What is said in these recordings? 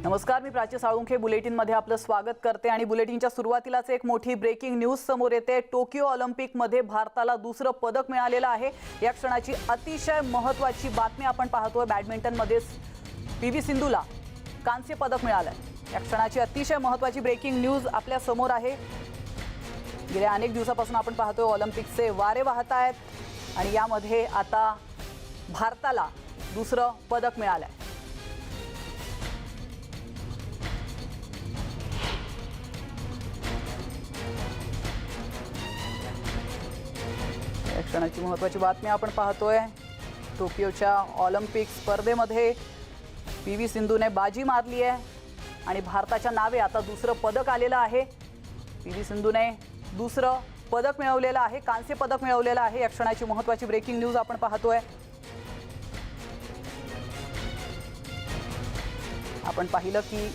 नमस्कार, मी प्राची साळुंखे बुलेटिनमध्ये आपलं स्वागत करते आणि बुलेटिनच्या सुरुवातीलाच एक मोठी ब्रेकिंग न्यूज समोर येते। टोकियो ऑलिम्पिकमध्ये भारताला दुसरं पदक मिळालेलं आहे। या क्षणाची अतिशय महत्त्वाची बातमी आपण पाहतोय। बॅडमिंटनमध्ये पीव्ही सिंधूला कांस्य पदक मिळालंय। या क्षणाची अतिशय महत्त्वाची ब्रेकिंग न्यूज आपल्या समोर आहे। गेल्या अनेक दिवसापासून आपण पाहतोय ऑलिम्पिकचे वारे वाहत आहेत आणि यामध्ये आता भारताला दुसरं पदक मिळालंय। क्षणाची महत्त्वाची बातमी आपण पाहतोय। टोकियोच्या ऑलिम्पिक स्पर्धेमध्ये पीव्ही सिंधूने बाजी मारली आहे आणि भारताच्या नावे आता दुसरं पदक आलेलं आहे। पीव्ही सिंधूने दुसरं पदक मिळवलेलं आहे, कांस्य पदक मिळवलेलं आहे। या क्षणाची महत्त्वाची ब्रेकिंग न्यूज आपण पाहतोय। आपण पाहिलं की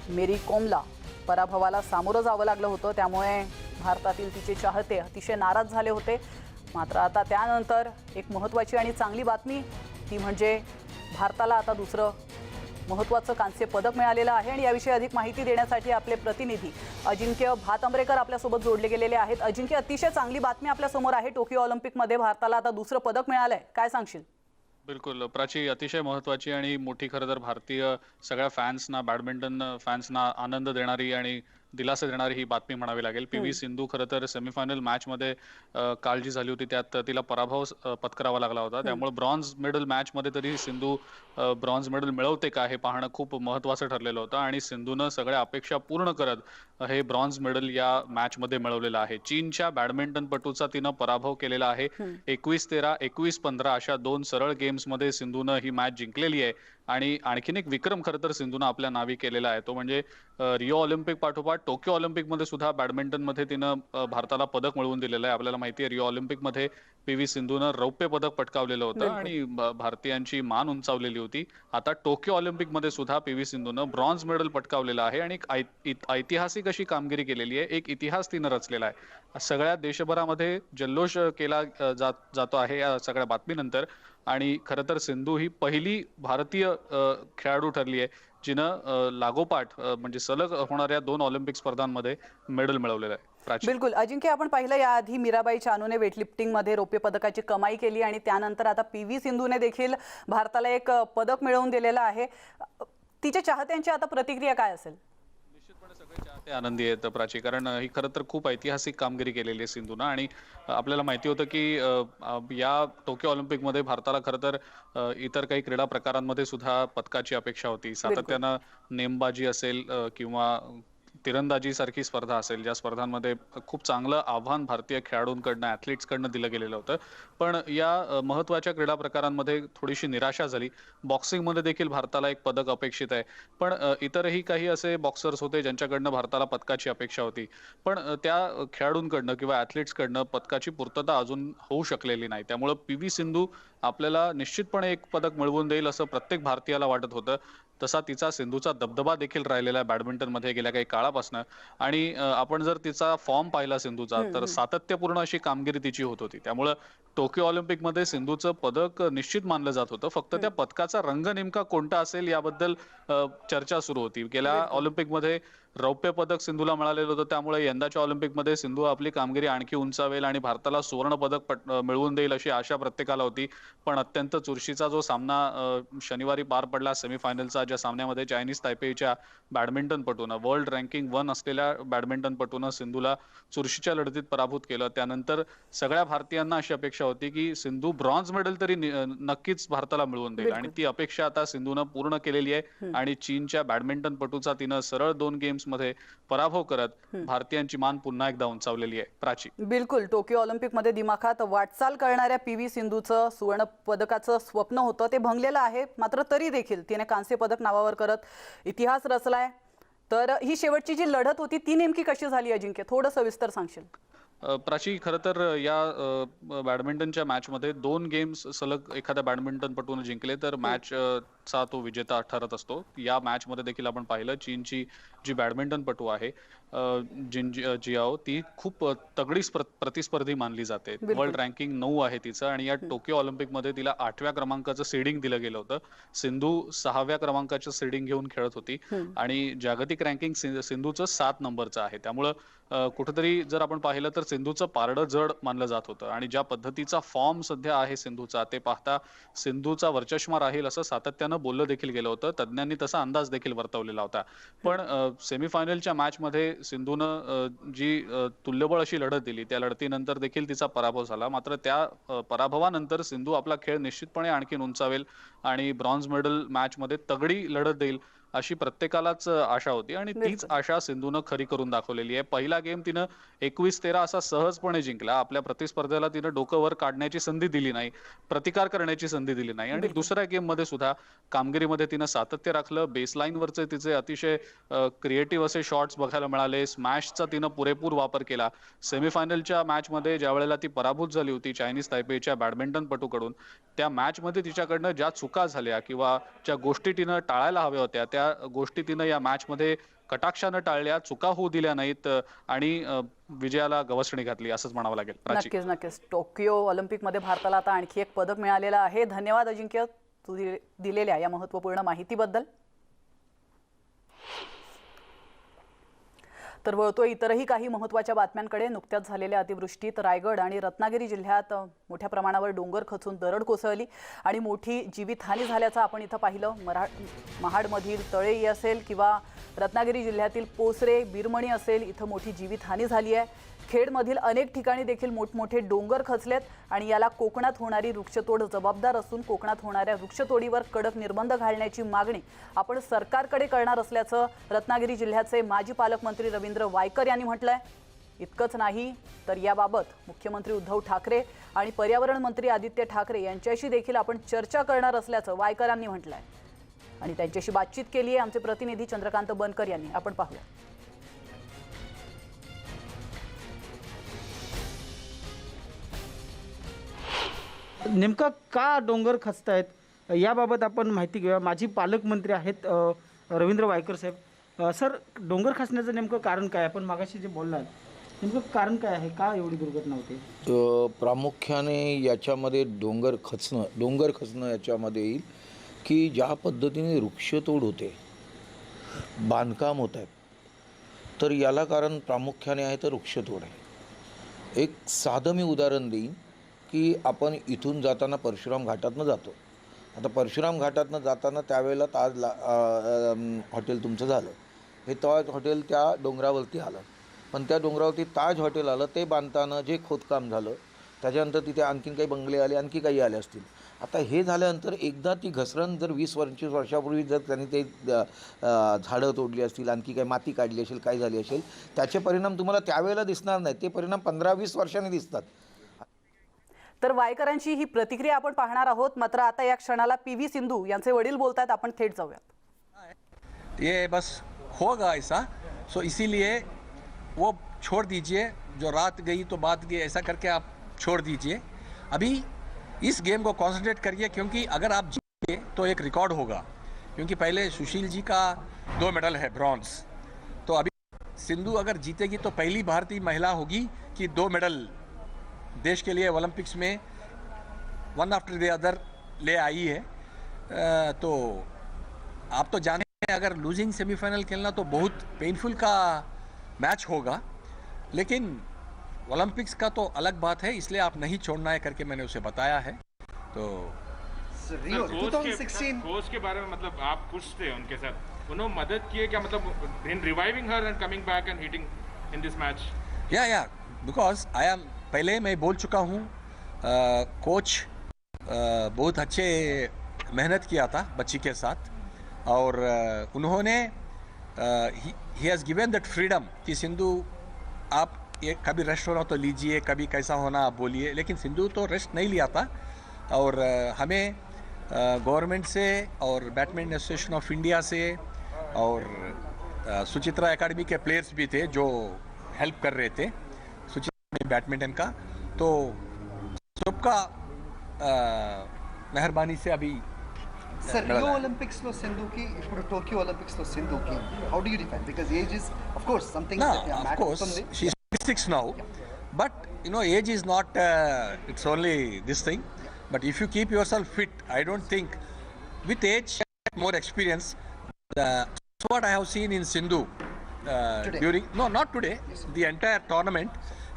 मेरी कोमला पराभवाला सामोरं जावं लागलं होतं, त्यामुळे भारतातील तिचे चाहते अतिशय नाराज झाले होते। मात्र आता त्यानंतर एक महत्त्वाची आणि चांगली बातमी ती म्हणजे भारताला आता दुसरं महत्त्वाचं कांस्य पदक मिळालेलं आहे आणि याविषयी अधिक माहिती देण्यासाठी आपले प्रतिनिधी अजिंक्य भातंब्रेकर आपल्यासोबत जोडले गेलेले आहेत। अजिंक्य, अतिशय चांगली बातमी आपल्या समोर आहे। टोकियो ऑलिम्पिकमध्ये भारताला आता दुसरं पदक मिळालंय, काय सांगशील? बिलकुल प्राची, अतिशय महत्त्वाची आणि मोठी खरं तर भारतीय सगळ्या फॅन्सना, बॅडमिंटन फॅन्सना आनंद देणारी आणि दिलासा देणारी ही बातमी म्हणावी लागेल। पीव्ही सिंधू खरं तर सेमीफायनल मॅचमध्ये काल जी झाली होती त्यात तिला पराभव पत्करावा लागला होता, त्यामुळे ब्रॉन्झ मेडल मॅचमध्ये तरी सिंधू ब्रॉन्झ मेडल मिळवते का हे पाहणं खूप महत्त्वाचं ठरलेलं होतं आणि सिंधूनं सगळ्या अपेक्षा पूर्ण करत हे ब्रॉन्झ मेडल या मॅचमध्ये मिळवलेलं आहे। चीनच्या बॅडमिंटनपटूचा तिनं पराभव केलेला आहे। 21-13, 21-15 अशा दोन सरळ गेम्समध्ये सिंधूनं ही मॅच जिंकलेली आहे आणि आणखीन एक विक्रम खरं तर सिंधूनं आपल्या नावी केलेला आहे, तो म्हणजे रिओ ऑलिम्पिक पाठोपाठ टोकियो ऑलिम्पिकमध्ये सुद्धा बॅडमिंटनमध्ये तिनं भारताला पदक मिळवून दिलेलं आहे। आपल्याला माहिती आहे रिओ ऑलिम्पिकमध्ये पीव्ही सिंधूनं रौप्य पदक पटकावलेलं होतं आणि भारतीयांची मान उंचावलेली होती। आता टोकियो ऑलिम्पिकमध्ये सुद्धा पीव्ही सिंधूनं ब्रॉन्झ मेडल पटकावलेलं आहे आणि एक ऐतिहासिक अशी कामगिरी केलेली आहे। एक इतिहास तिनं रचलेला आहे। सगळ्या देशभरामध्ये जल्लोष केला जातो आहे या सगळ्या बातमीनंतर आणि खरं तर सिंधू ही पहिली भारतीय खेळाडू ठरली आहे जिनं लागोपाठ म्हणजे सलग होणाऱ्या दोन ऑलिम्पिक स्पर्धांमध्ये मेडल मिळवलेलं आहे। बिलकुल अजिंक्य, आपण पाहिलं याआधी मीराबाई चानूने वेटलिफ्टिंगमध्ये रौप्य पदकाची कमाई केली आणि त्यानंतर आता पीव्ही सिंधूने देखील भारताला एक पदक मिळवून दिलेलं आहे। तिच्या चाहत्यांची आता प्रतिक्रिया काय असेल? निश्चितपणे सगळे चाहते आनंदी आहेत प्राची, कारण ही खरं तर खूप ऐतिहासिक कामगिरी केलेली आहे सिंधूनं आणि आपल्याला माहिती होतं की या टोकियो ऑलिम्पिकमध्ये भारताला खरं तर इतर काही क्रीडा प्रकारांमध्ये सुद्धा पदकाची अपेक्षा होती। सातत्यानं नेमबाजी असेल किंवा तिरंदाजी सारखी स्पर्धा असेल, ज्या स्पर्धांमध्ये खूप चांगलं आव्हान भारतीय खेळाडूंकडनं, ॲथलीट्सकडनं दिलं गेलेलं होतं, पण या महत्त्वाच्या क्रीडा प्रकारांमध्ये थोडीशी निराशा झाली। बॉक्सिंगमध्ये देखील भारताला एक पदक अपेक्षित आहे, पण इतरही काही असे बॉक्सर्स होते ज्यांच्याकडनं भारताला पदकाची अपेक्षा होती, पण त्या खेळाडूंकडनं किंवा ॲथलीट्सकडनं पदकाची पूर्तता अजून होऊ शकलेली नाही। त्यामुळे पीव्ही सिंधू आपल्याला निश्चितपणे एक पदक मिळवून देईल असं प्रत्येक भारतीयाला वाटत होतं। तसा तिचा सिंधूचा दबदबा देखील राहिलेला आहे बॅडमिंटनमध्ये गेल्या काही काळापासून आणि आपण जर तिचा फॉर्म पाहिला सिंधूचा तर सातत्यपूर्ण अशी कामगिरी तिची होत होती। त्यामुळे टोकियो ऑलिम्पिकमध्ये सिंधूचं पदक निश्चित मानलं जात होतं, फक्त त्या पदकाचा रंग नेमका कोणता असेल याबद्दल चर्चा सुरू होती। गेल्या ऑलिम्पिकमध्ये रौप्य पदक सिंधूला मिळालेलं होतं, त्यामुळे यंदाच्या ऑलिम्पिकमध्ये सिंधू आपली कामगिरी आणखी उंचावेल आणि भारताला सुवर्ण पदक मिळवून देईल अशी आशा प्रत्येकाला होती। पण अत्यंत चुरशीचा जो सामना शनिवारी पार पडला सेमीफायनलचा, ज्या सामन्यामध्ये चायनीज तायपेच्या बॅडमिंटनपटूनं, वर्ल्ड रँकिंग 1 असलेल्या बॅडमिंटनपटूनं सिंधूला चुरशीच्या लढतीत पराभूत केलं। त्यानंतर सगळ्या भारतीयांना अशी अपेक्षा होती की सिंधू ब्रॉन्झ मेडल तरी नक्कीच भारताला मिळवून देईल आणि ती अपेक्षा आता सिंधूनं पूर्ण केलेली आहे आणि चीनच्या बॅडमिंटनपटूचा तिनं सरळ 2 गेम्समध्ये पराभव करत भारतीयांची मान पुन्हा एकदा उंचावलेली आहे। प्राची, बिलकुल टोकियो ऑलिम्पिकमध्ये दिमाखात वाटचाल करणाऱ्या पीव्ही सिंधूचं सुवर्ण पदकाचं स्वप्न होतं ते भंगलेलं आहे, मात्र तरी देखील तिने कांस्य पदक नावावर करत इतिहास रचलाय। तर ही शेवटची जी लढत होती ती नेमकी कशी झाली अजिंक्य, थोडं सविस्तर सांगशील? प्राची, खरं तर या बॅडमिंटनच्या मॅचमध्ये 2 गेम्स सलग एखाद्या बॅडमिंटनपटूने जिंकले तर मॅच मॅचचा तो विजेता ठरत असतो. या मॅचमध्ये देखील आपण पाहिलं चीनची जी बॅडमिंटनपटू आहे जियाओ, ती खूप तगडी प्रतिस्पर्धी मानली जाते. वर्ल्ड रँकिंग 9 आहे तिचं आणि या टोकियो ऑलिम्पिकमध्ये तिला 8व्या क्रमांकाचं सीडिंग दिलं गेलं होतं. सिंधू 6व्या क्रमांकाचं सीडिंग घेऊन खेळत होती आणि जागतिक रँकिंग सिंधूचं 7 नंबरचं आहे. त्यामुळं कुठेतरी जर आपण पाहिलं तर सिंधूचं पारडं जड मानलं जात होतं आणि ज्या पद्धतीचा फॉर्म सध्या आहे सिंधूचा ते पाहता सिंधूचा वरचष्मा राहील असं सातत्यानं बोललं देखील गेलं होतं. तज्ज्ञांनी तसा अंदाज देखील वर्तवलेला होता. पण सेमीफायनलच्या मॅचमध्ये सिंधूनं जी तुल्यबळ अशी लढत दिली त्या लढतीनंतर देखील तिचा पराभव झाला. मात्र त्या पराभवानंतर सिंधू आपला खेळ निश्चितपणे आणखीन उंचावेल आणि ब्रॉन्झ मेडल मॅचमध्ये तगडी लढत देईल अशी प्रत्येकालाच आशा होती आणि तीच आशा सिंधूनं खरी करून दाखवलेली आहे. पहिला गेम तिनं 21-13 असा सहजपणे जिंकला. आपल्या प्रतिस्पर्ध्याला तिनं डोकं वर काढण्याची संधी दिली नाही, प्रतिकार करण्याची संधी दिली नाही आणि दुसऱ्या गेम मध्ये सुद्धा कामगिरीमध्ये तिनं सातत्य राखलं. बेसलाईन वरचे तिचे अतिशय क्रिएटिव्ह असे शॉट्स बघायला मिळाले. स्मॅशचा तिनं पुरेपूर वापर केला. सेमीफायनलच्या मॅचमध्ये ज्या वेळेला ती पराभूत झाली होती चायनीज तायपेच्या बॅडमिंटनपटूकडून, त्या मॅचमध्ये तिच्याकडनं ज्या चुका झाल्या किंवा ज्या गोष्टी तिनं टाळायला हव्या होत्या त्या गोष्टी तिनं या मॅचमध्ये कटाक्षानं टाळल्या, चुका होऊ दिल्या नाहीत आणि विजयाला गवसणी घातली असंच म्हणावं लागेल. नक्कीच नक्कीच. टोकियो ऑलिम्पिकमध्ये भारताला आता आणखी एक पदक मिळालेलं आहे. धन्यवाद अजिंक्य, तू दिलेल्या या महत्त्वपूर्ण माहितीबद्दल. तर वळतो इतरही काही महत्त्वाच्या बातम्यांकडे. नुकत्याच झालेल्या अतिवृष्टीत रायगड आणि रत्नागिरी जिल्ह्यात मोठ्या प्रमाणावर डोंगर खचून दरड कोसळली आणि मोठी जीवितहानी झाल्याचं आपण इथं पाहिलं. महाडमधील तळेई असेल किंवा रत्नागिरी जिल्ह्यातील पोसरे बिरमणी असेल, इथं मोठी जीवितहानी झाली आहे. खेडमधील अनेक ठिकाणी देखील मोठमोठे डोंगर खचलेत आणि याला कोकणात होणारी वृक्षतोड जबाबदार असून कोकणात होणाऱ्या वृक्षतोडीवर कडक निर्बंध घालण्याची मागणी आपण सरकारकडे करणार असल्याचं रत्नागिरी जिल्ह्याचे माजी पालकमंत्री रवींद्र वायकर यांनी म्हटलंय. इतकंच नाही तर याबाबत मुख्यमंत्री उद्धव ठाकरे आणि पर्यावरण मंत्री आदित्य ठाकरे यांच्याशी देखील आपण चर्चा करणार असल्याचं वायकरांनी म्हटलंय आणि त्यांच्याशी बातचीत केली आहे आमचे प्रतिनिधी चंद्रकांत बनकर यांनी. आपण पाहूया. नेमका का डोंगर खचतायत याबाबत आपण माहिती घेऊया. माजी पालकमंत्री आहेत रवींद्र वायकर साहेब. सर, डोंगर खचण्याचं नेमकं कारण काय? आपण मागाशी जे बोललात नेमकं कारण काय आहे, का एवढी दुर्घटना होते? प्रामुख्याने याच्यामध्ये डोंगर खचणं याच्यामध्ये येईल की ज्या पद्धतीने वृक्षतोड होते, बांधकाम होत आहेत, तर याला कारण प्रामुख्याने आहे तर वृक्षतोड आहे. एक साधं मी उदाहरण देईन की आपण इथून जाताना परशुराम घाटातनं जातो. आता परशुराम घाटातनं जाताना त्यावेळेला ताज हॉटेल तुमचं झालं. हे ताज हॉटेल त्या डोंगरावरती आलं, पण त्या डोंगरावरती ताज हॉटेल आलं ते बांधताना जे खोदकाम झालं, त्याच्यानंतर तिथे आणखीन काही बंगले आले, आणखी काही आले असतील. आता हे झाल्यानंतर एकदा ती घसरण जर 20-25 वर्षापूर्वी जर त्यांनी ते झाडं तोडली असतील, आणखी काही माती काढली असेल, काय झाली असेल, त्याचे परिणाम तुम्हाला त्यावेळेला दिसणार नाही. ते परिणाम 15-20 वर्षांनी दिसतात. तर वायकरांची ही प्रतिक्रिया आपण पाहणार आहोत. मात्र आता या क्षणाला पी.व्ही. सिंधू यांचे वडील बोलतात. आपण थेट जाऊयात. ये बस होगा ऐसा, सो इसीलिए वो छोड़ दीजिए. जो रात गई तो बात गई, ऐसा करके आप छोड़ दीजिए. अभी इस गेम को कॉन्सेंट्रेट करिए, क्योंकि अगर आप जीते तो एक रिकॉर्ड होगा. क्योंकि पहले सुशील जी का 2 मेडल है ब्रॉन्ज, तो अभी सिंधु अगर जीतेगी तो पहली भारतीय महिला होगी कि 2 मेडल देश के लिए ओलंपिक्स में वन आफ्टर द अदर ले आई है. तो आप तो जाने हैं, अगर लूजिंग सेमीफाइनल खेलना तो बहुत पेनफुल का मैच होगा, लेकिन ओलंपिक्स का तो अलग बात है, इसलिए आप नहीं छोड़ना है करके मैंने उसे बताया है. तो रियो 2016 कोच के बारे में मतलब आप खुश थे उनके साथ? उन्होंने मदद की है क्या, मतलब in reviving her and coming back and hitting in this match? या बिकॉज आई एम, पहले मैं बोल चुका हूँ, कोच बहुत अच्छे मेहनत किया था बच्ची के साथ और उन्होंने he has given that freedom कि सिंधु आप ये कभी रेस्ट होना तो लीजिए, कभी कैसा होना आप बोलिए. लेकिन सिंधु तो रेस्ट नहीं लिया था और हमें गवर्नमेंट से और बैडमिंटन एसोसिएशन ऑफ इंडिया से और सुचित्रा एकेडमी के प्लेयर्स भी थे जो हेल्प कर रहे थे सुचित्रा बैडमिंटन का. तो सबका मेहरबानी से अभी సార్ రియో ఒలింపిక్స్ లో సింధుకి ఇప్పుడు టోక్యో ఒలింపిక్స్ లో సింధుకి how do you define because age is of course something No, that of matter course, అవుతుంది. she's 26 now, but you know, age is not. It's only this thing. But if you keep yourself fit, I don't think with age, more experience. So what I have seen in Sindhu Today. during not today, the entire tournament.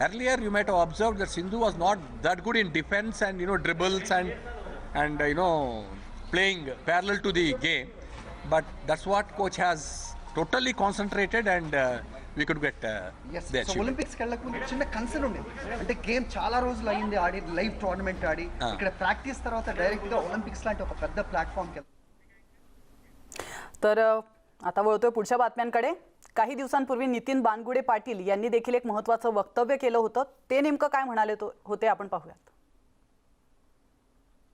Earlier, you might have observed that Sindhu was not that good in defense and dribbles and playing parallel to the game. But that's what coach has totally concentrated and we could get the S so achievement. Olympics వెళ్ళక ముందు చిన్న concern ఉండేది అంటే game చాలా రోజులు అయింది ఆడి live tournament ఆడి ఇక్కడ practice తర్వాత డైరెక్ట్ గా ఒలింపిక్స్ లాంటి ఒక పెద్ద ప్లాట్ఫామ్ కి तर आता वळतोय पुढच्या बातम्यांकडे. काही दिवसांपूर्वी नितीन बानगुडे पाटील यांनी देखील एक महत्त्वाचं वक्तव्य केलं होतं. ते नेमकं काय म्हणाले होते आपण पाहूयात.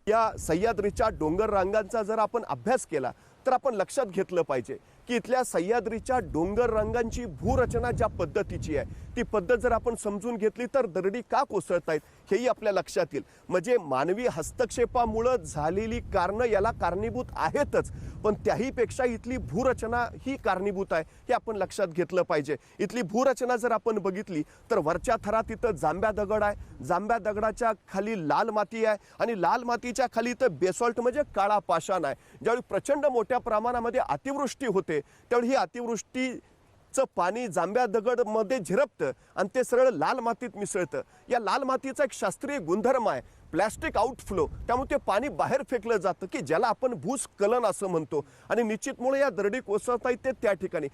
या सह्याद्रीच्या डोंगर रांगांचा जर आपण अभ्यास केला तर आपण लक्षात घेतलं पाहिजे की इथल्या सह्याद्रीच्या डोंगर रांगांची भूरचना ज्या पद्धतीची आहे ती पद्धत जर आपण समजून घेतली तर दरडी का कोसळतायत हेही आपल्या लक्षात येईल. म्हणजे मानवी हस्तक्षेपामुळं झालेली कारणं याला कारणीभूत आहेतच, पण त्याहीपेक्षा इथली भूरचना ही कारणीभूत आहे हे आपण लक्षात घेतलं पाहिजे. इथली भूरचना जर आपण बघितली तर वरच्या थरात इथं जांभ्या दगड आहे, जांभ्या दगडाच्या खाली लाल माती आहे आणि लाल मातीच्या खाली इथं बेसॉल्ट म्हणजे काळा पाषाण आहे. ज्यावेळी प्रचंड मोठ्या प्रमाणामध्ये अतिवृष्टी होते त्यावेळी ही अतिवृष्टीचं पाणी जांभ्या दगडमध्ये झिरपतं आणि ते सरळ लाल मातीत मिसळतं. या लाल मातीचा एक शास्त्रीय गुणधर्म आहे प्लॅस्टिक आउटफ्लो, त्यामुळे ते पाणी बाहेर फेकलं जातं की ज्याला आपण भूस्खलन असं म्हणतो आणि निश्चितमुळे या दरडी कोसळता येते त्या ठिकाणी.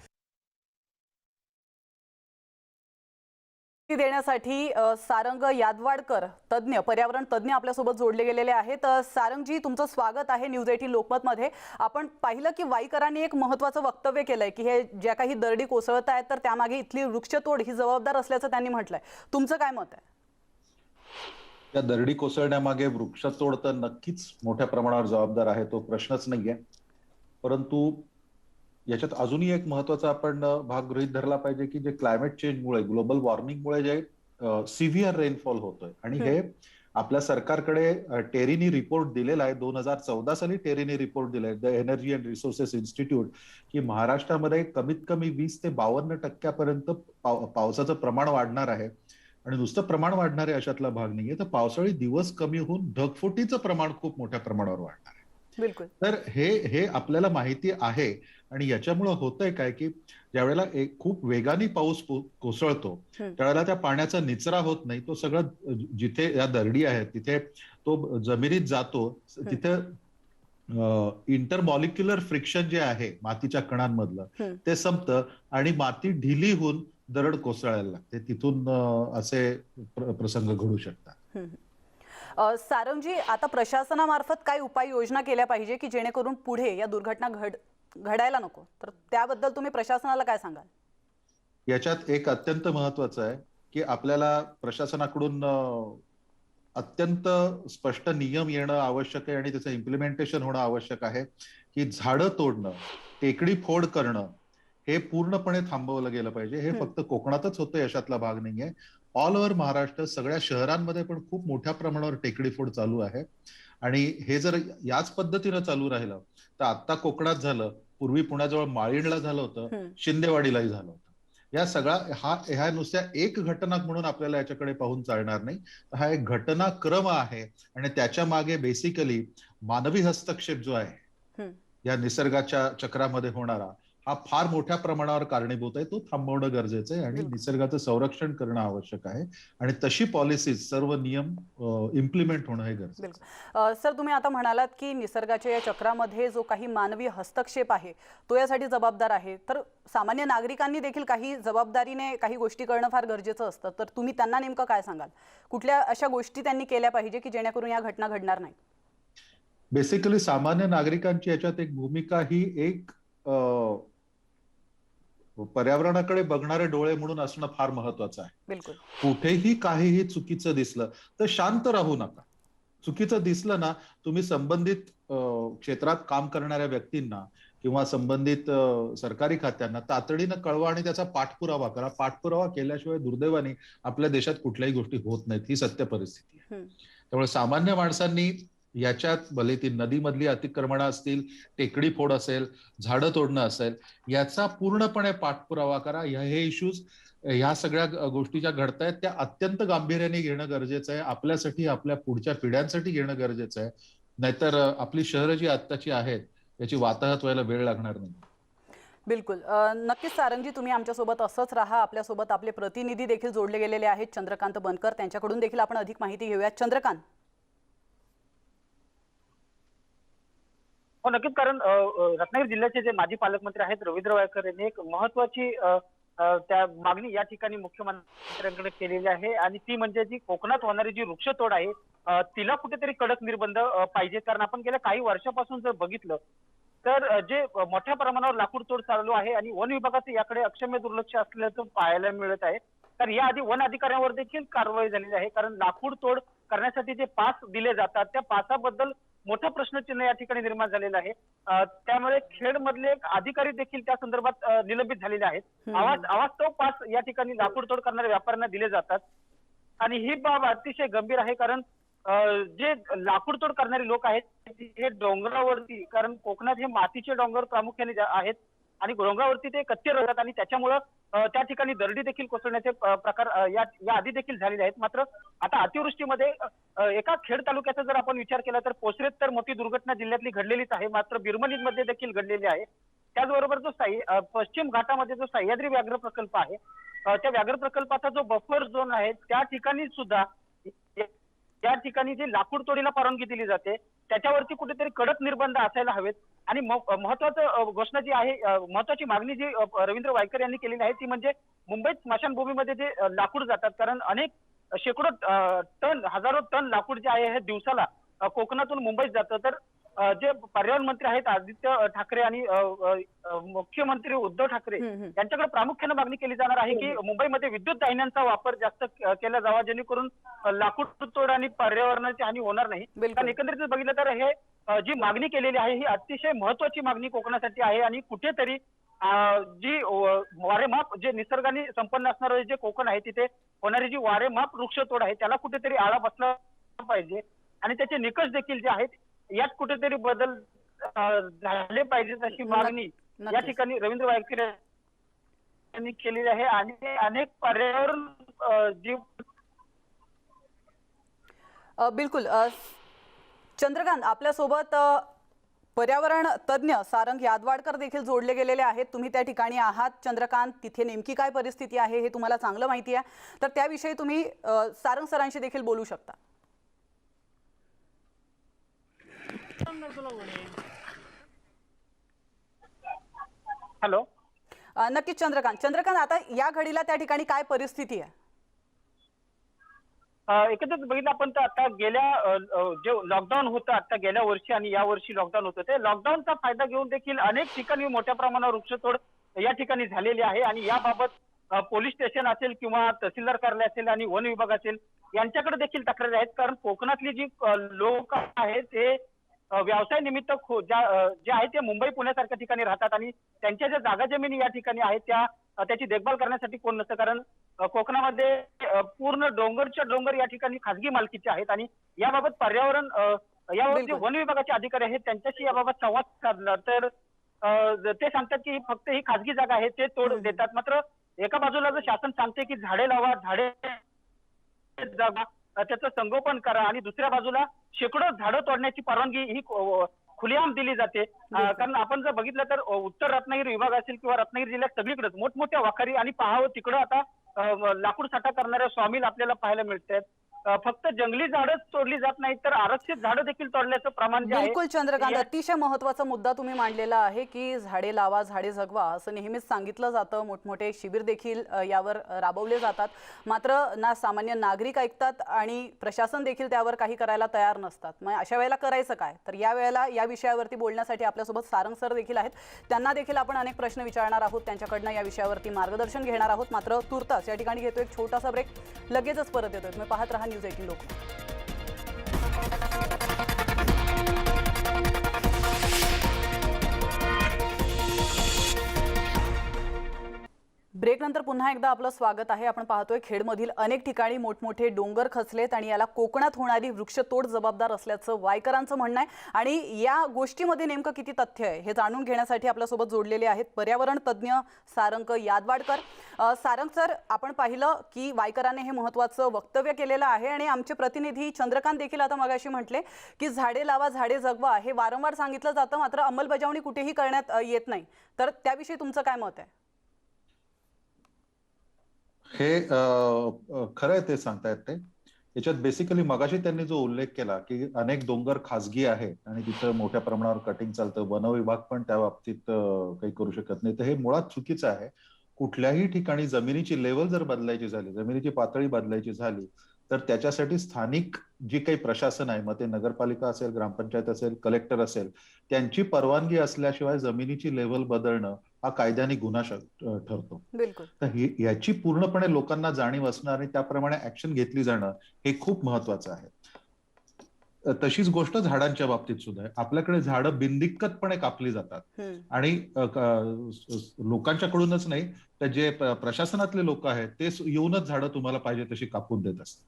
देण्यासाठी सारंग यादवाडकर तज्ज्ञ पर्यावरण तज्ज्ञ आपल्यासोबत जोडले गेलेले आहेत. सारंगजी तुमचं स्वागत आहे न्यूज 18 लोकमतमध्ये. आपण पाहिलं की वाईकरांनी एक महत्त्वाचं वक्तव्य केलंय की हे ज्या काही दरडी कोसळत आहेत तर त्यामागे इथली वृक्षतोड ही जबाबदार असल्याचं त्यांनी म्हटलंय. तुमचं काय मत आहे? त्या दरडी कोसळण्यामागे वृक्षतोड तर नक्कीच मोठ्या प्रमाणावर जबाबदार आहे, तो प्रश्नच नाहीये. परंतु याच्यात अजूनही एक महत्वाचा आपण भाग गृहीत धरला पाहिजे की जे क्लायमेट चेंजमुळे ग्लोबल वॉर्मिंगमुळे जे सिव्हिअर रेनफॉल होतोय आणि हे आपल्या सरकारकडे टेरीनी रिपोर्ट दिलेला आहे. 2014 साली टेरीनी रिपोर्ट दिलाय the energy and resources institute की महाराष्ट्रामध्ये कमीत कमी 20 ते 52% पावसाचं प्रमाण वाढणार आहे. आणि नुसतं प्रमाण वाढणार आहे अशातला भाग नाहीये, तर पावसाळी दिवस कमी होऊन ढगफुटीचं प्रमाण खूप मोठ्या प्रमाणावर वाढणार आहे. बिलकुल. तर हे आपल्याला माहिती आहे आणि याच्यामुळे होतंय काय की ज्यावेळेला खूप वेगाने पाऊस कोसळतो त्यावेळेला त्या पाण्याचा निचरा होत नाही, तो सगळं जिथे या दरडी आहेत तिथे तो जमिनीत जातो. तिथे इंटरमॉलिक्युलर फ्रिक्शन जे आहे मातीच्या कणांमधलं ते संपतं आणि माती ढिली होऊन दरड कोसळायला लागते. तिथून असे प्रसंग घडू शकतात. सारंगजी, आता प्रशासनामार्फत काय उपाययोजना केल्या पाहिजे की जेणेकरून पुढे या दुर्घटना घडायला नको, तर त्याबद्दल तुम्ही प्रशासनाला काय सांगाल? याच्यात एक अत्यंत महत्वाचं आहे की आपल्याला प्रशासनाकडून अत्यंत स्पष्ट नियम येणं आवश्यक आहे आणि त्याचं इम्प्लिमेंटेशन होणं आवश्यक आहे की झाडं तोडणं, टेकडी फोड करणं हे पूर्णपणे थांबवलं गेलं पाहिजे. हे फक्त कोकणातच होतं यशातला भाग नाहीये. ऑल ओव्हर महाराष्ट्र सगळ्या शहरांमध्ये पण खूप मोठ्या प्रमाणावर टेकडी फोड चालू आहे आणि हे जर याच पद्धतीनं चालू राहिलं तर आता कोकणात झालं, पूर्वी पुण्याजवळ माळीणला झालं होतं, शिंदेवाडीलाही झालं होतं. या सगळा ह्या नुसत्या एक घटना म्हणून आपल्याला याच्याकडे पाहून चालणार नाही. हा एक घटनाक्रम आहे आणि त्याच्या मागे बेसिकली मानवी हस्तक्षेप जो आहे या निसर्गाच्या चक्रामध्ये होणारा हा फार मोठ्या प्रमाणावर कारणीभूत आहे. तो थांबवणं गरजेचं आहे आणि निसर्गाचं संरक्षण करणं आवश्यक आहे आणि तशी पॉलिसीज सर्व नियम इम्प्लिमेंट होणं हे गरजेचं आहे. सर, तुम्ही आता म्हणालात की निसर्गाच्या या चक्रामध्ये जो काही मानवी हस्तक्षेप आहे तो यासाठी जबाबदार आहे, तर सामान्य नागरिकांनी देखील काही जबाबदारीने काही गोष्टी करणं फार गरजेचं असतं. तर तुम्ही त्यांना नेमकं काय सांगाल? कुठल्या अशा गोष्टी त्यांनी केल्या पाहिजे की जेणेकरून या घटना घडणार नाही? बेसिकली सामान्य नागरिकांची याच्यात एक भूमिका ही एक पर्यावरणाकडे बघणारे डोळे म्हणून असणं फार महत्वाचं आहे. बिलकुल. कुठेही काहीही चुकीचं दिसलं तर शांत राहू नका. चुकीचं दिसलं ना, तुम्ही संबंधित क्षेत्रात काम करणाऱ्या व्यक्तींना किंवा संबंधित सरकारी खात्यांना तातडीनं कळवा आणि त्याचा पाठपुरावा करा. पाठपुरावा केल्याशिवाय दुर्दैवाने आपल्या देशात कुठल्याही गोष्टी होत नाहीत. ही सत्य परिस्थिती आहे. त्यामुळे सामान्य माणसांनी याच्यात भले ती नदीमधली अतिक्रमणं असतील, टेकडी फोड असेल, झाडं तोडणं असेल, याचा पूर्णपणे पाठपुरावा करा. हे इश्यूज, ह्या सगळ्या गोष्टी ज्या घडतायत त्या अत्यंत गांभीर्याने घेणं गरजेचं आहे. आपल्यासाठी, आपल्या पुढच्या पिढ्यांसाठी घेणं गरजेचं आहे. नाहीतर आपली शहरं जी आत्ताची आहेत याची वाताहत व्हायला वेळ लागणार नाही. बिलकुल. नक्कीच सारंगजी, तुम्ही आमच्यासोबत असंच राहा. आपल्यासोबत आपले प्रतिनिधी देखील जोडले गेलेले आहेत, चंद्रकांत बनकर. त्यांच्याकडून देखील आपण अधिक माहिती घेऊया. चंद्रकांत. हो नक्कीच, कारण रत्नागिरी जिल्ह्याचे जे माजी पालकमंत्री आहेत रवींद्र वायकर यांनी एक महत्वाची त्या मागणी या ठिकाणी मुख्यमंत्र्यांकडे केलेली आहे, आणि ती म्हणजे जी कोकणात होणारी जी वृक्षतोड आहे तिला कुठेतरी कडक निर्बंध पाहिजे. कारण आपण गेल्या काही वर्षापासून जर बघितलं तर जे मोठ्या प्रमाणावर लाकूड तोड चालू आहे आणि वन विभागाचं याकडे अक्षम्य दुर्लक्ष असल्याचं पाहायला मिळत आहे. तर याआधी वन अधिकाऱ्यांवर देखील कारवाई झालेली आहे, कारण लाकूड तोड करण्यासाठी जे पास दिले जातात त्या पासाबद्दल मोठं प्रश्नचिन्ह या ठिकाणी निर्माण झालेलं आहे. त्यामुळे खेडमधले एक अधिकारी देखील त्या संदर्भात निलंबित झालेले आहेत. अवास्तव पास या ठिकाणी लाकूड तोड करणाऱ्या व्यापाऱ्यांना दिले जातात, आणि ही बाब अतिशय गंभीर आहे. कारण जे लाकूड तोड करणारे लोक आहेत हे डोंगरावरती, कारण कोकणात हे मातीचे डोंगर प्रामुख्याने आहेत आणि डोंगरावरती ते कच्चे राहतात, आणि त्याच्यामुळं त्या ठिकाणी दरडी देखील कोसळण्याचे प्रकार या आधी देखील झालेले आहेत. मात्र आता अतिवृष्टीमध्ये एका खेड तालुक्याचा जर आपण विचार केला तर पोसरेत तर मोठी दुर्घटना जिल्ह्यातली घडलेलीच आहे, मात्र बिरमलीमध्ये देखील घडलेली आहे. त्याचबरोबर जो पश्चिम घाटामध्ये जो सह्याद्री व्याघ्र प्रकल्प आहे त्या व्याघ्र प्रकल्पाचा जो बफर झोन आहे त्या ठिकाणी सुद्धा त्या ठिकाणी जी लाकूड तोडीला परवानगी दिली जाते त्याच्यावरती कुठेतरी कडक निर्बंध असायला हवेत. आणि महत्वाचं घोषणा जी आहे, महत्वाची मागणी जी रवींद्र वायकर यांनी केलेली आहे ती म्हणजे मुंबईत स्मशानभूमीमध्ये जे लाकूड जातात, कारण अनेक शेकडो टन, हजारो टन लाकूड जे आहे हे दिवसाला कोकणातून मुंबईत जातं. तर जे पर्यावरण मंत्री आहेत आदित्य ठाकरे आणि मुख्यमंत्री उद्धव ठाकरे यांच्याकडे प्रामुख्याने मागणी केली जाणार आहे की मुंबईमध्ये विद्युत दाहिन्यांचा वापर जास्त केला जावा, जेणेकरून लाकूड तोड आणि पर्यावरणाची हानी होणार नाही. कारण एकंदरीत बघितलं तर हे जी मागणी केलेली आहे ही अतिशय महत्वाची मागणी कोकणासाठी आहे, आणि कुठेतरी जी वारेमाप, जे निसर्गाने संपन्न असणारं जे कोकण आहे तिथे होणारी जी वारेमाप वृक्षतोड आहे त्याला कुठेतरी आळा बसला पाहिजे, आणि त्याचे निकष देखील जे आहेत यात कुठेतरी बदल झाले पाहिजेत अशी मागणी या ठिकाणी रवींद्र वायकर यांनी केलेली आहे. आणि अनेक पर्यावरण जीव बिलकुल. चंद्रकांत, आपल्यासोबत पर्यावरण तज्ज्ञ सारंग यादवाडकर देखील जोडले गेलेले आहेत. तुम्ही त्या ठिकाणी आहात चंद्रकांत, तिथे नेमकी काय परिस्थिती आहे हे तुम्हाला चांगलं माहिती आहे, तर त्याविषयी तुम्ही सारंग सरांशी देखील बोलू शकता. हॅलो. नक्कीच चंद्रकांत, आता या घडीला त्या ठिकाणी काय परिस्थिती आहे? एकंदरीत बघितलं आपण तर आता गेल्या जे लॉकडाऊन होतं आता गेल्या वर्षी आणि या वर्षी लॉकडाऊन होतं, ते लॉकडाऊनचा फायदा घेऊन देखील अनेक ठिकाणी मोठ्या प्रमाणावर वृक्षतोड या ठिकाणी झालेली आहे. आणि याबाबत पोलीस स्टेशन असेल किंवा तहसीलदार कार्यालय असेल आणि वन विभाग असेल यांच्याकडे देखील तक्रारी आहेत. कारण कोकणातली जी लोक आहेत ते व्यवसाय निमित्त जे आहे ते मुंबई पुण्यासारख्या ठिकाणी राहतात, आणि त्यांच्या ज्या जागा जमिनी या ठिकाणी आहेत त्याची देखभाल करण्यासाठी कोण नसतं. कारण कोकणामध्ये पूर्ण डोंगरच्या डोंगर या ठिकाणी खासगी मालकीचे आहेत, आणि याबाबत पर्यावरण याबाबत जे वन विभागाचे अधिकारी आहेत त्यांच्याशी याबाबत संवाद साधला तर ते सांगतात की फक्त ही खासगी जागा आहे ते तोड देतात. मात्र एका बाजूला जर शासन सांगते की झाडे लावा, झाडे जागा त्याचं संगोपन करा, आणि दुसऱ्या बाजूला शेकडो झाडं तोडण्याची परवानगी ही खुलेआम दिली जाते. कारण आपण जर बघितलं तर उत्तर रत्नागिरी विभाग असेल किंवा रत्नागिरी जिल्ह्यात सगळीकडेच मोठमोठ्या वाखारी आणि पाहावं तिकडं आता लाकूड साठा करणाऱ्या स्वामील आपल्याला पाहायला मिळतात. फक्त जंगली झाडच तोडली जात नाहीत तर आरक्षित झाडं देखील तोडल्याचं प्रमाण जे आहे. बिलकुल चंद्रकांत, अतिशय महत्त्वाचा मुद्दा तुम्ही मांडलेला आहे की झाडे लावा, झाडे जगवा असं नेहमीच सांगितलं जातं. मोठमोठे शिबिर देखील यावर राबवले जातात, मात्र ना सामान्य नागरिक ऐकतात आणि प्रशासन देखील त्यावर काही करायला तयार नसतात. मग अशा वेळेला करायचं काय? तर या वेळेला या विषयावरती बोलण्यासाठी आपल्यासोबत सारंग सर देखील आहेत. त्यांना देखील आपण अनेक प्रश्न विचारणार आहोत, त्यांच्याकडनं या विषयावरती मार्गदर्शन घेणार आहोत. मात्र तुर्तास या ठिकाणी घेतो एक छोटासा ब्रेक, लगेचच परत येतोय. तुम्ही पाहत राहा न्यूज 18 लोक. ब्रेकनंतर पुन्हा एकदा आपलं स्वागत आहे. आपण पाहतोय खेडमधील अनेक ठिकाणी मोठमोठे डोंगर खचलेत आणि याला कोकणात होणारी वृक्षतोड जबाबदार असल्याचं वायकरांचं म्हणणं आहे. आणि या गोष्टीमध्ये नेमकं किती तथ्य आहे हे जाणून घेण्यासाठी आपल्यासोबत जोडलेले आहेत पर्यावरण तज्ज्ञ सारंग यादवाडकर. सारंग सर, आपण पाहिलं की वायकरांनी हे महत्त्वाचं वक्तव्य केलेलं आहे आणि आमचे प्रतिनिधी चंद्रकांत देखील आता मगाशी म्हटले की झाडे लावा झाडे जगवा हे वारंवार सांगितलं जातं, मात्र अंमलबजावणी कुठेही करण्यात येत नाही. तर त्याविषयी तुमचं काय मत आहे? हे खरं आहे ते सांगतायत ते. याच्यात बेसिकली मगाशी त्यांनी जो उल्लेख केला की अनेक डोंगर खासगी आहेत आणि तिथं मोठ्या प्रमाणावर कटिंग चालतं, वन विभाग पण त्या बाबतीत काही करू शकत नाही, तर हे मुळात चुकीचं आहे. कुठल्याही ठिकाणी जमिनीची लेवल जर बदलायची झाली, जमिनीची पातळी बदलायची झाली, तर त्याच्यासाठी स्थानिक जी काही प्रशासन आहे, मग ते नगरपालिका असेल, ग्रामपंचायत असेल, कलेक्टर असेल, त्यांची परवानगी असल्याशिवाय जमिनीची लेवल बदलणं हा कायद्याने गुन्हा ठरतो. बिलकुल. तर याची पूर्णपणे लोकांना जाणीव असणं आणि त्याप्रमाणे ऍक्शन घेतली जाणं हे खूप महत्वाचं आहे. तशीच गोष्ट झाडांच्या बाबतीत सुद्धा आहे. आपल्याकडे झाडं बिनदिक्कतपणे कापली जातात आणि लोकांच्याकडूनच नाही, तर जे प्रशासनातले लोक आहेत ते येऊनच झाडं तुम्हाला पाहिजे तशी कापून देत असतात.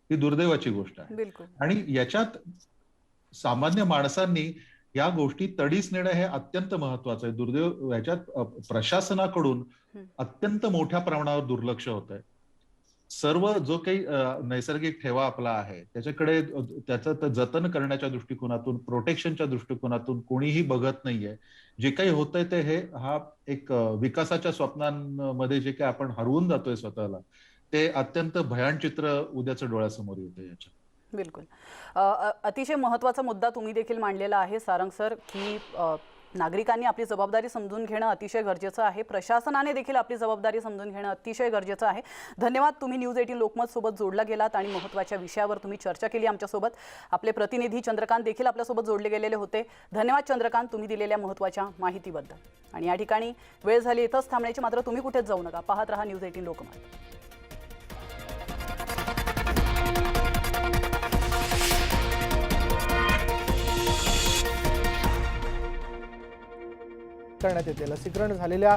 ही दुर्दैवाची गोष्ट आहे. बिलकुल. आणि याच्यात सामान्य माणसांनी या गोष्टी तडीस नेणं हे अत्यंत महत्वाचं आहे. दुर्दैव ह्याच्यात प्रशासनाकडून अत्यंत मोठ्या प्रमाणावर दुर्लक्ष होत आहे. सर्व जो काही नैसर्गिक ठेवा आपला आहे त्याच्याकडे त्याचं जतन करण्याच्या दृष्टिकोनातून, प्रोटेक्शनच्या दृष्टिकोनातून कोणीही बघत नाहीये. जे काही होतंय ते हा एक विकासाच्या स्वप्नांमध्ये जे काही आपण हरवून जातोय स्वतःला, ते अत्यंत भयान चित्र उद्याचं डोळ्यासमोर येतं याच्यात. बिलकुल. अतिशय महत्त्वाचा मुद्दा तुम्ही देखील मांडलेला आहे सारंग सर, की नागरिकांनी आपली जबाबदारी समजून घेणं अतिशय गरजेचं आहे. प्रशासनाने देखील आपली जबाबदारी समजून घेणं अतिशय गरजेचं आहे. धन्यवाद, तुम्ही न्यूज 18 लोकमत सोबत जोडला गेलात आणि महत्त्वाच्या विषयावर तुम्ही चर्चा केली आमच्यासोबत. आपले प्रतिनिधी चंद्रकांत देखील आपल्यासोबत जोडले गेलेले होते. धन्यवाद चंद्रकांत, तुम्ही दिलेल्या महत्त्वाच्या माहितीबद्दल. आणि या ठिकाणी वेळ झाली इथंच थांबण्याची, मात्र तुम्ही कुठेच जाऊ नका. पाहत रहा न्यूज 18 लोकमत. करण्यात येते. लसीकरण झालेल्या